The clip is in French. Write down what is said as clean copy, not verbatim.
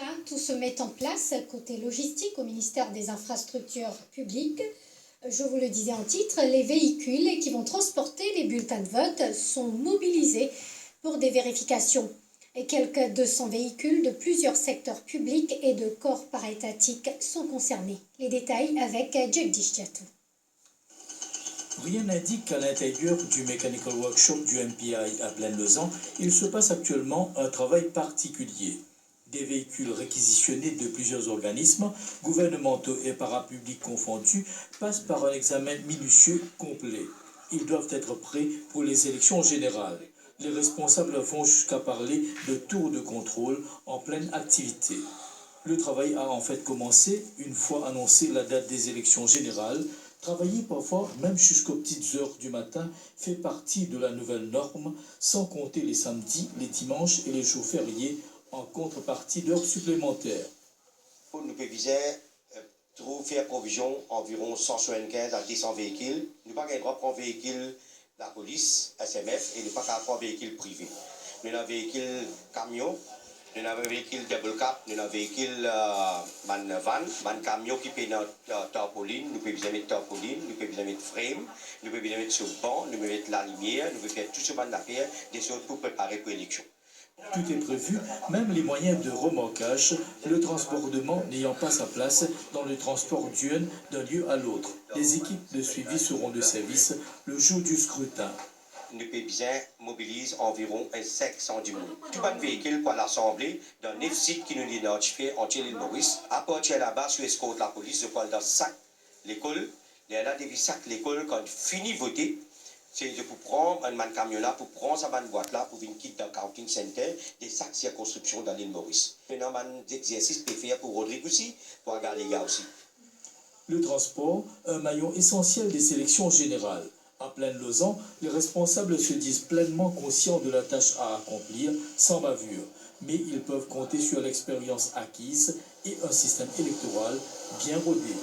matin, tout se met en place côté logistique au ministère des Infrastructures publiques. Je vous le disais en titre, les véhicules qui vont transporter les bulletins de vote sont mobilisés pour des vérifications. Et quelques 200 véhicules de plusieurs secteurs publics et de corps paraétatiques sont concernés. Les détails avec Jagdish Diatou. Rien n'indique qu'à l'intérieur du Mechanical Workshop du MPI à Plaine-Lausanne, il se passe actuellement un travail particulier. Des véhicules réquisitionnés de plusieurs organismes, gouvernementaux et parapublics confondus, passent par un examen minutieux complet. Ils doivent être prêts pour les élections générales. Les responsables vont jusqu'à parler de tours de contrôle en pleine activité. Le travail a en fait commencé une fois annoncée la date des élections générales. Travailler parfois, même jusqu'aux petites heures du matin, fait partie de la nouvelle norme, sans compter les samedis, les dimanches et les jours fériés, en contrepartie d'heures supplémentaires. Nous pouvons faire provision environ 175 à 200 véhicules. Nous n'avons pas le droit de prendre un véhicule de la police, SMF, et nous n'avons pas le droit de prendre un véhicule privé. Nous avons un véhicule camion. Nous avons un véhicule double cap, nous avons un véhicule van camion qui peut notre tarpaulin, nous pouvons mettre tarpaulin, nous pouvons mettre frame, nous pouvons mettre sur le banc, nous pouvons mettre la lumière, nous pouvons faire tout ce genre d'affaires, des choses pour préparer pour l'élection. Tout est prévu, même les moyens de remorquage, le transbordement n'ayant pas sa place dans le transport d'urnes d'un lieu à l'autre. Les équipes de suivi seront de service le jour du scrutin. Nous pouvons mobiliser environ 500 du monde. Tout un véhicule pour l'Assemblée dans 9 sites qui nous est notifié en l'île Maurice. À partir là-bas, sur escorte la police, je parle dans sac l'école. Il y a des sacs l'école quand fini voter. C'est pour prendre un camion là, pour prendre sa boîte là, pour venir quitter dans le counting center, des sacs circonscription dans l'île Maurice. Maintenant, des exercices peut faire pour Rodrigue aussi, pour regarder les gars aussi. Le transport, un maillon essentiel des élections générales. À Plaine-Lausanne, les responsables se disent pleinement conscients de la tâche à accomplir, sans bavure. Mais ils peuvent compter sur l'expérience acquise et un système électoral bien rodé.